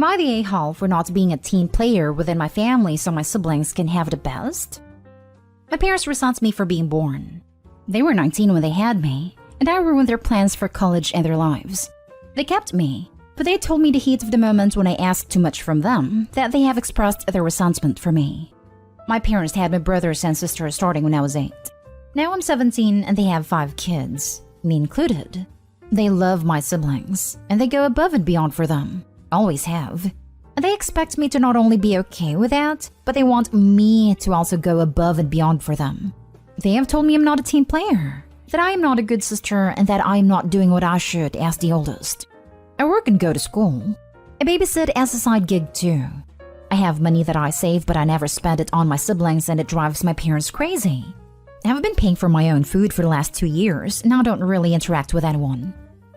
Am I the a-hole for not being a team player within my family so my siblings can have the best? My parents resent me for being born. They were 19 when they had me, and I ruined their plans for college and their lives. They kept me, but they told me the heat of the moment when I asked too much from them that they have expressed their resentment for me. My parents had my brothers and sisters starting when I was 8. Now I'm 17 and they have 5 kids, me included. They love my siblings, and they go above and beyond for them. Always have. And they expect me to not only be okay with that, but they want me to also go above and beyond for them. They have told me I'm not a team player, that I am not a good sister, and that I am not doing what I should as the oldest. I work and go to school. I babysit as a side gig too. I have money that I save, but I never spend it on my siblings, and it drives my parents crazy. I have been paying for my own food for the last 2 years, and I don't really interact with anyone.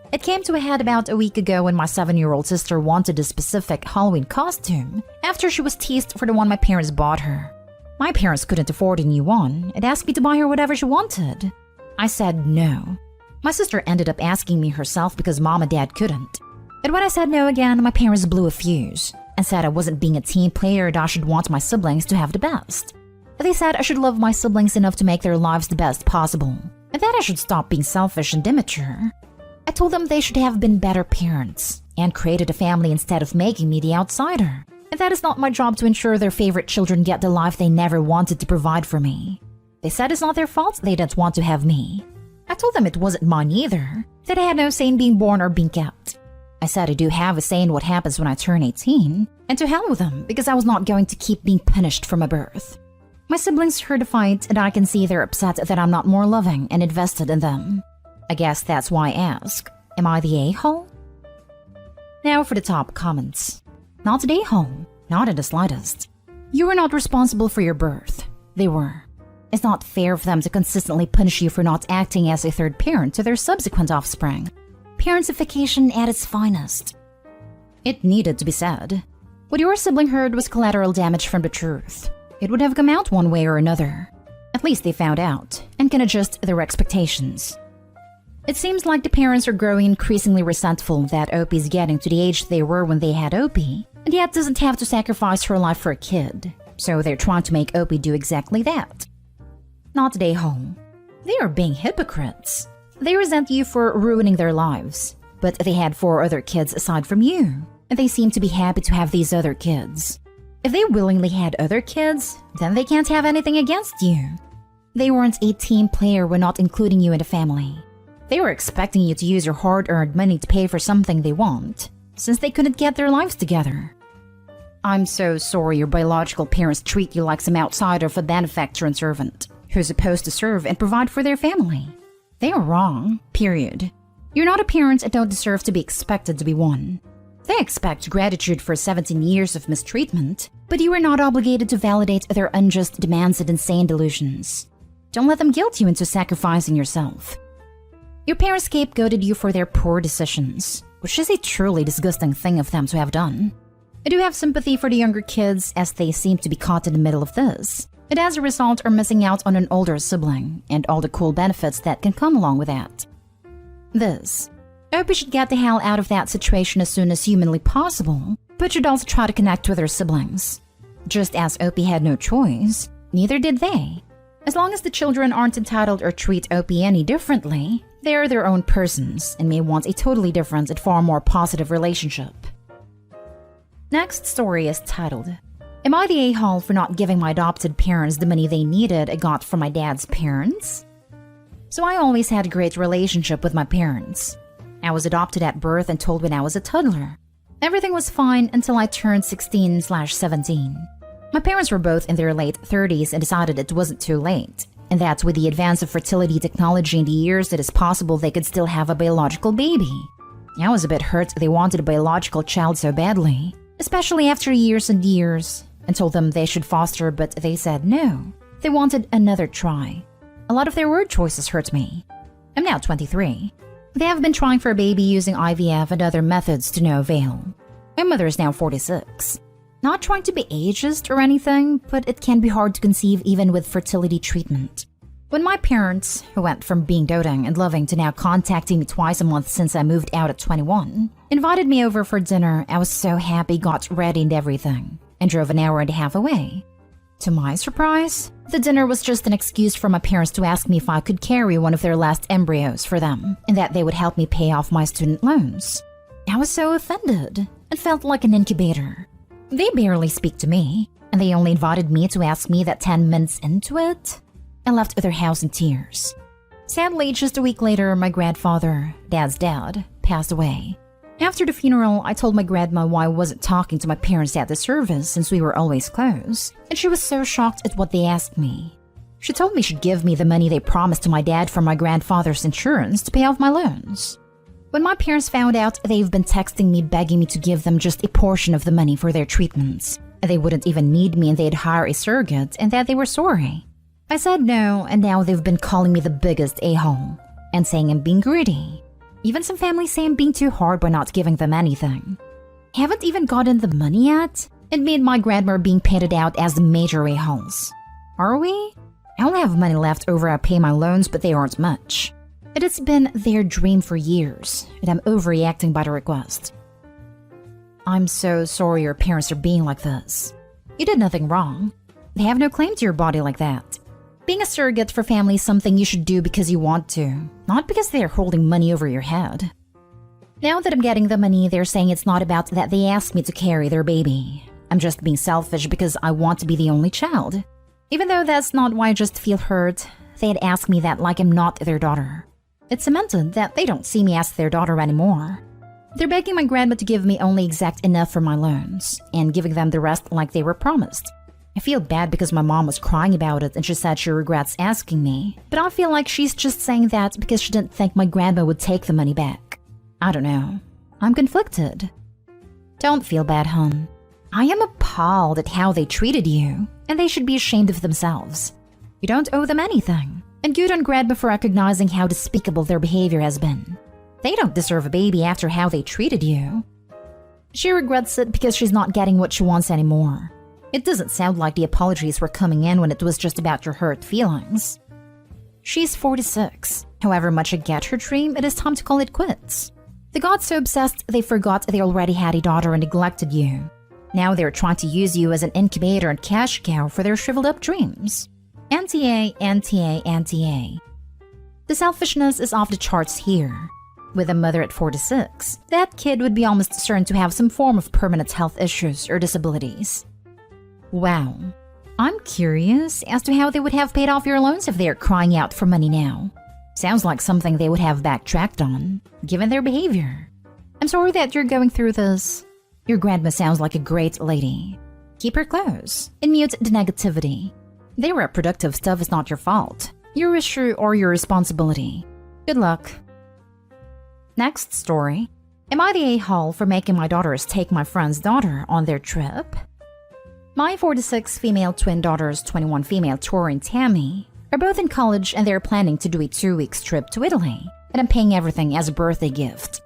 It came to a head about a week ago when my 7-year-old sister wanted a specific Halloween costume after she was teased for the one my parents bought her. My parents couldn't afford a new one and asked me to buy her whatever she wanted. I said no. My sister ended up asking me herself because mom and dad couldn't. And when I said no again, my parents blew a fuse and said I wasn't being a team player and I should want my siblings to have the best. They said I should love my siblings enough to make their lives the best possible, and that I should stop being selfish and immature. I told them they should have been better parents and created a family instead of making me the outsider. And that is not my job to ensure their favorite children get the life they never wanted to provide for me. They said it's not their fault they didn't want to have me. I told them it wasn't mine either, that I had no say in being born or being kept. I said I do have a say in what happens when I turn 18, and to hell with them because I was not going to keep being punished for my birth. My siblings heard the fight, and I can see they're upset that I'm not more loving and invested in them. I guess that's why I ask, am I the a-hole? Now for the top comments. Not the a-hole, not in the slightest. You were not responsible for your birth. They were. It's not fair for them to consistently punish you for not acting as a third parent to their subsequent offspring. Parentification at its finest. It needed to be said. What your sibling heard was collateral damage from the truth. It would have come out one way or another. At least they found out, and can adjust their expectations. It seems like the parents are growing increasingly resentful that Opie's getting to the age they were when they had Opie, and yet doesn't have to sacrifice her life for a kid. So they're trying to make Opie do exactly that. Not the a-hole. They are being hypocrites. They resent you for ruining their lives, but they had 4 other kids aside from you, and they seem to be happy to have these other kids. If they willingly had other kids, then they can't have anything against you. They weren't a team player when not including you in the family. They were expecting you to use your hard-earned money to pay for something they want, since they couldn't get their lives together. I'm so sorry your biological parents treat you like some outsider of a benefactor and servant, who's supposed to serve and provide for their family. They are wrong, period. You're not a parent and don't deserve to be expected to be one. They expect gratitude for 17 years of mistreatment, but you are not obligated to validate their unjust demands and insane delusions. Don't let them guilt you into sacrificing yourself. Your parents scapegoated you for their poor decisions, which is a truly disgusting thing of them to have done. I do have sympathy for the younger kids as they seem to be caught in the middle of this, and as a result are missing out on an older sibling and all the cool benefits that can come along with that. Opie should get the hell out of that situation as soon as humanly possible, but should also try to connect with her siblings. Just as Opie had no choice, neither did they. As long as the children aren't entitled or treat Opie any differently, they are their own persons and may want a totally different and far more positive relationship. Next story is titled, Am I the a-hole for not giving my adopted parents the money they needed I got from my dad's parents? So I always had a great relationship with my parents. I was adopted at birth and told when I was a toddler. Everything was fine until I turned 16/17. My parents were both in their late 30s and decided it wasn't too late, and that with the advance of fertility technology in the years it is possible they could still have a biological baby. I was a bit hurt they wanted a biological child so badly, especially after years and years, and told them they should foster, but they said no. They wanted another try. A lot of their word choices hurt me. I'm now 23. They have been trying for a baby using IVF and other methods to no avail. My mother is now 46. Not trying to be ageist or anything, but it can be hard to conceive even with fertility treatment. When my parents, who went from being doting and loving to now contacting me twice a month since I moved out at 21, invited me over for dinner, I was so happy, got ready and everything, and drove an hour and a half away. To my surprise, the dinner was just an excuse for my parents to ask me if I could carry one of their last embryos for them, and that they would help me pay off my student loans. I was so offended. It felt like an incubator. They barely speak to me, and they only invited me to ask me that 10 minutes into it. I left their house in tears. Sadly, just a week later, my grandfather, Dad's dad, passed away. After the funeral, I told my grandma why I wasn't talking to my parents at the service since we were always close, and she was so shocked at what they asked me. She told me she'd give me the money they promised to my dad from my grandfather's insurance to pay off my loans. When my parents found out, they've been texting me begging me to give them just a portion of the money for their treatments. They wouldn't even need me and they'd hire a surrogate and that they were sorry. I said no, and now they've been calling me the biggest a-hole and saying I'm being greedy. Even some families say I'm being too hard by not giving them anything. Haven't even gotten the money yet, and me and my grandma are being painted out as the major a-holes. Are we? I only have money left over I pay my loans, but they aren't much. It has been their dream for years, and I'm overreacting by the request. I'm so sorry your parents are being like this. You did nothing wrong. They have no claim to your body like that. Being a surrogate for family is something you should do because you want to, not because they are holding money over your head. Now that I'm getting the money, they're saying it's not about that they asked me to carry their baby. I'm just being selfish because I want to be the only child. Even though that's not why I just feel hurt, they had asked me that like I'm not their daughter. It's cemented that they don't see me as their daughter anymore. They're begging my grandma to give me only exact enough for my loans, and giving them the rest like they were promised. I feel bad because my mom was crying about it and she said she regrets asking me, but I feel like she's just saying that because she didn't think my grandma would take the money back. I don't know. I'm conflicted. Don't feel bad, hon. I am appalled at how they treated you, and they should be ashamed of themselves. You don't owe them anything, and good on grandma for recognizing how despicable their behavior has been. They don't deserve a baby after how they treated you. She regrets it because she's not getting what she wants anymore. It doesn't sound like the apologies were coming in when it was just about your hurt feelings. She's 46. However much I get her dream, it is time to call it quits. They got so obsessed they forgot they already had a daughter and neglected you. Now they're trying to use you as an incubator and cash cow for their shriveled up dreams. Anti-A, anti-A, anti-A. The selfishness is off the charts here. With a mother at 46, that kid would be almost certain to have some form of permanent health issues or disabilities. Wow. I'm curious as to how they would have paid off your loans if they are crying out for money now. Sounds like something they would have backtracked on, given their behavior. I'm sorry that you're going through this. Your grandma sounds like a great lady. Keep her close and mute the negativity. Their reproductive stuff is not your fault, your issue, or your responsibility. Good luck. Next story. Am I the a-hole for making my daughters take my friend's daughter on their trip? My 46 female twin daughters, 21 female Tori and Tammy, are both in college and they're planning to do a 2-week trip to Italy, and I'm paying everything as a birthday gift.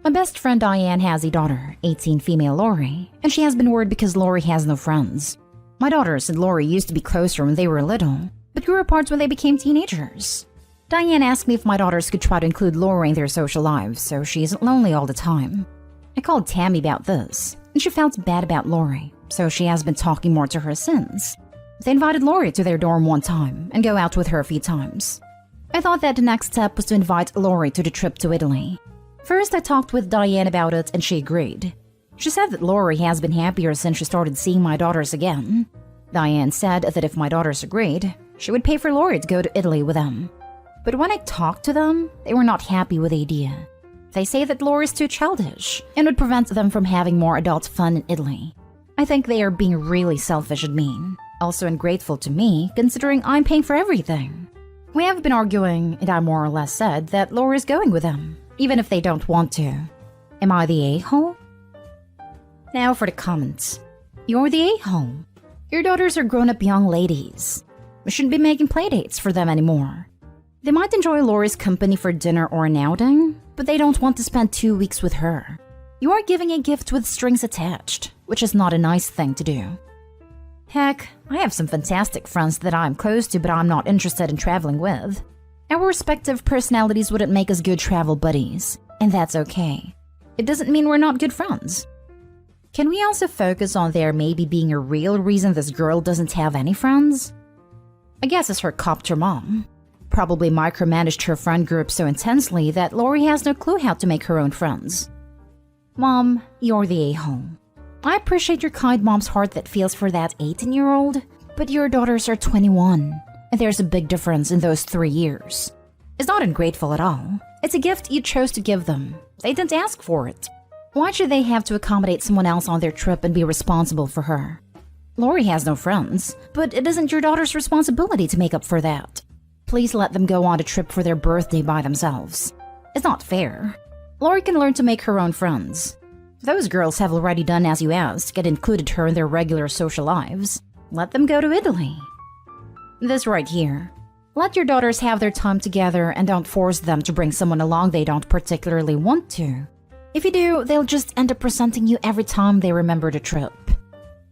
My best friend Diane has a daughter, 18 female Lori, and she has been worried because Lori has no friends. My daughters and Lori used to be closer when they were little, but grew apart when they became teenagers. Diane asked me if my daughters could try to include Lori in their social lives so she isn't lonely all the time. I called Tammy about this, and she felt bad about Lori, so she has been talking more to her since. They invited Lori to their dorm one time and go out with her a few times. I thought that the next step was to invite Lori to the trip to Italy. First, I talked with Diane about it and she agreed. She said that Lori has been happier since she started seeing my daughters again. Diane said that if my daughters agreed, she would pay for Lori to go to Italy with them. But when I talked to them, they were not happy with the idea. They say that Lori is too childish and would prevent them from having more adult fun in Italy. I think they are being really selfish and mean. Also ungrateful to me, considering I'm paying for everything. We have been arguing, and I more or less said that Lori is going with them, even if they don't want to. Am I the a-hole? Now for the comments. You're the a-hole. Your daughters are grown-up young ladies. We shouldn't be making playdates for them anymore. They might enjoy Lori's company for dinner or an outing, but they don't want to spend 2 weeks with her. You are giving a gift with strings attached, which is not a nice thing to do. Heck, I have some fantastic friends that I'm close to but I'm not interested in traveling with. Our respective personalities wouldn't make us good travel buddies, and that's okay. It doesn't mean we're not good friends. Can we also focus on there maybe being a real reason this girl doesn't have any friends? I guess it's her copter mom. Probably micromanaged her friend group so intensely that Lori has no clue how to make her own friends. Mom, you're the a-hole. I appreciate your kind mom's heart that feels for that 18-year-old, but your daughters are 21, and there's a big difference in those 3 years. It's not ungrateful at all. It's a gift you chose to give them. They didn't ask for it. Why should they have to accommodate someone else on their trip and be responsible for her? Lori has no friends, but it isn't your daughter's responsibility to make up for that. Please let them go on a trip for their birthday by themselves. It's not fair. Lori can learn to make her own friends. Those girls have already done as you asked and included her in their regular social lives. Let them go to Italy. This right here. Let your daughters have their time together and don't force them to bring someone along they don't particularly want to. If you do, they'll just end up resenting you every time they remember the trip.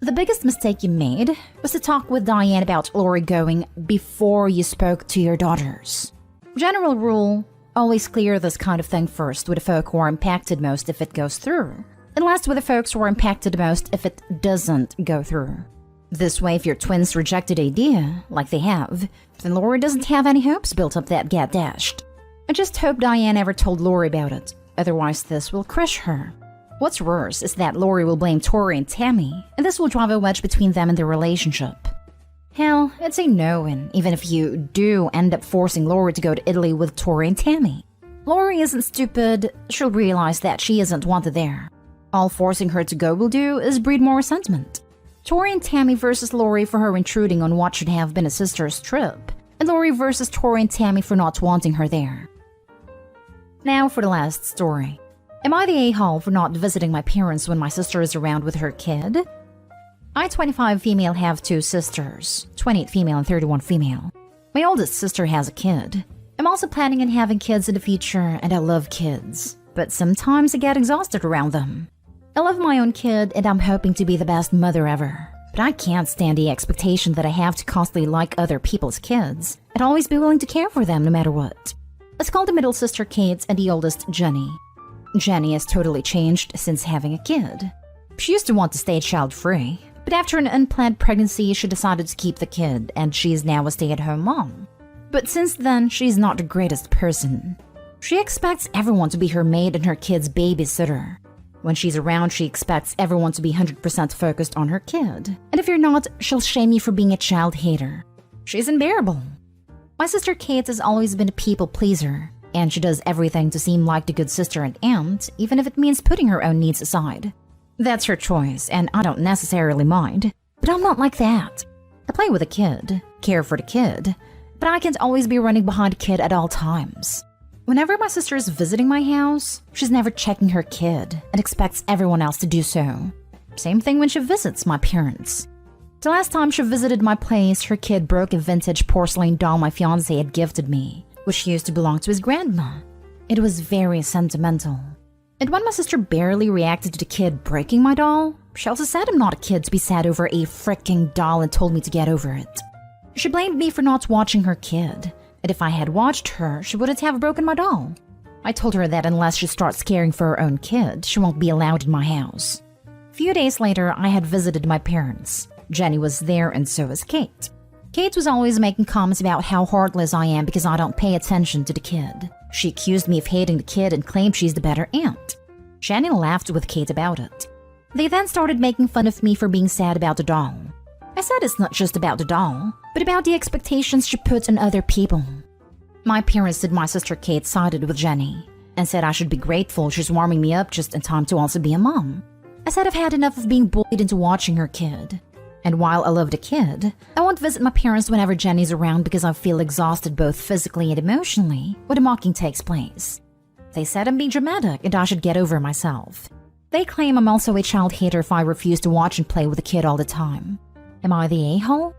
The biggest mistake you made was to talk with Diane about Lori going before you spoke to your daughters. General rule, always clear this kind of thing first with the folk who are impacted most if it goes through, and last with the folks who are impacted most if it doesn't go through. This way, if your twins rejected idea, like they have, then Lori doesn't have any hopes built up that get dashed. I just hope Diane ever told Lori about it, otherwise this will crush her. What's worse is that Lori will blame Tori and Tammy, and this will drive a wedge between them and their relationship. Hell, it's a no-win, even if you do end up forcing Lori to go to Italy with Tori and Tammy. Lori isn't stupid, she'll realize that she isn't wanted there. All forcing her to go will do is breed more resentment. Tori and Tammy versus Lori for her intruding on what should have been a sister's trip, and Lori versus Tori and Tammy for not wanting her there. Now for the last story. Am I the a-hole for not visiting my parents when my sister is around with her kid? I, 25 female, have 2 sisters, 28 female and 31 female. My oldest sister has a kid. I'm also planning on having kids in the future, and I love kids, but sometimes I get exhausted around them. I love my own kid, and I'm hoping to be the best mother ever, but I can't stand the expectation that I have to constantly like other people's kids and always be willing to care for them no matter what. Let's call the middle sister Kate and the oldest Jenny. Jenny has totally changed since having a kid. She used to want to stay child-free, but after an unplanned pregnancy, she decided to keep the kid, and she is now a stay-at-home mom. But since then, she's not the greatest person. She expects everyone to be her maid and her kid's babysitter. When she's around, she expects everyone to be 100% focused on her kid, and if you're not, she'll shame you for being a child hater. She's unbearable. My sister Kate has always been a people pleaser, and she does everything to seem like the good sister and aunt, even if it means putting her own needs aside. That's her choice, and I don't necessarily mind, but I'm not like that. I play with a kid, care for the kid, but I can't always be running behind a kid at all times. Whenever my sister is visiting my house, she's never checking her kid and expects everyone else to do so. Same thing when she visits my parents. The last time she visited my place, her kid broke a vintage porcelain doll my fiancé had gifted me, which used to belong to his grandma. It was very sentimental. And when my sister barely reacted to the kid breaking my doll, she also said I'm not a kid to be sad over a fricking doll and told me to get over it. She blamed me for not watching her kid, and if I had watched her, she wouldn't have broken my doll. I told her that unless she starts caring for her own kid, she won't be allowed in my house. A few days later, I had visited my parents. Jenny was there and so was Kate. Kate was always making comments about how heartless I am because I don't pay attention to the kid. She accused me of hating the kid and claimed she's the better aunt. Jenny laughed with Kate about it. They then started making fun of me for being sad about the doll. I said it's not just about the doll, but about the expectations she put on other people. My parents and my sister Kate sided with Jenny and said I should be grateful she's warming me up just in time to also be a mom. I said I've had enough of being bullied into watching her kid. And while I love the kid, I won't visit my parents whenever Jenny's around because I feel exhausted both physically and emotionally when the mocking takes place. They said I'm being dramatic and I should get over myself. They claim I'm also a child hater if I refuse to watch and play with the kid all the time. Am I the a-hole?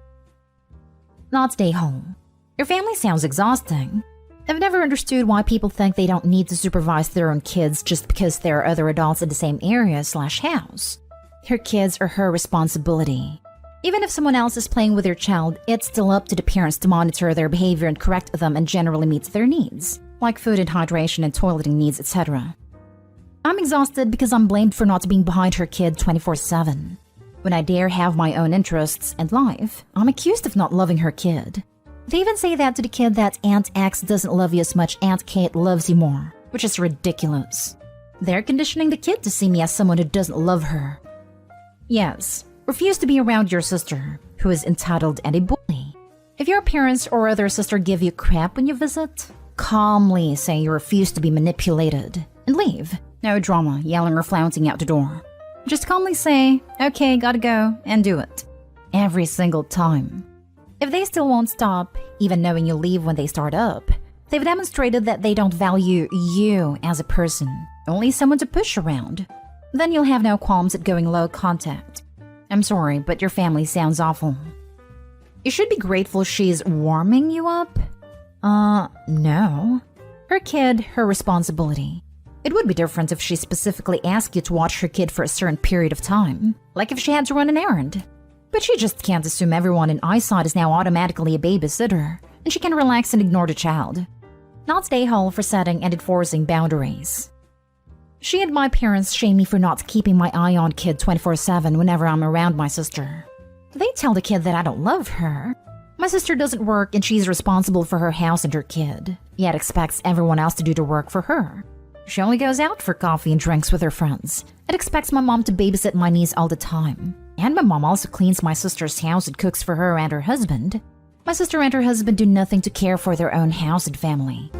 Not the a-hole. Your family sounds exhausting. I've never understood why people think they don't need to supervise their own kids just because there are other adults in the same area/house. Her kids are her responsibility. Even if someone else is playing with their child, it's still up to the parents to monitor their behavior and correct them and generally meet their needs, like food and hydration and toileting needs, etc. I'm exhausted because I'm blamed for not being behind her kid 24/7. When I dare have my own interests and life, I'm accused of not loving her kid. They even say that to the kid that Aunt X doesn't love you as much Aunt Kate loves you more, which is ridiculous. They're conditioning the kid to see me as someone who doesn't love her. Yes, refuse to be around your sister, who is entitled and a bully. If your parents or other sister give you crap when you visit, calmly say you refuse to be manipulated and leave. No drama, yelling or flouncing out the door. Just calmly say, okay, gotta go, and do it. Every single time. If they still won't stop, even knowing you'll leave when they start up, they've demonstrated that they don't value you as a person, only someone to push around. Then you'll have no qualms at going low contact. I'm sorry, but your family sounds awful. You should be grateful she's warming you up. No. Her kid, her responsibility. It would be different if she specifically asked you to watch her kid for a certain period of time, like if she had to run an errand. But she just can't assume everyone in eyesight is now automatically a babysitter, and she can relax and ignore the child. Not stay whole for setting and enforcing boundaries. She and my parents shame me for not keeping my eye on kid 24/7 whenever I'm around my sister. They tell the kid that I don't love her. My sister doesn't work and she's responsible for her house and her kid, yet expects everyone else to do the work for her. She only goes out for coffee and drinks with her friends, and expects my mom to babysit my niece all the time. And my mom also cleans my sister's house and cooks for her and her husband. My sister and her husband do nothing to care for their own house and family.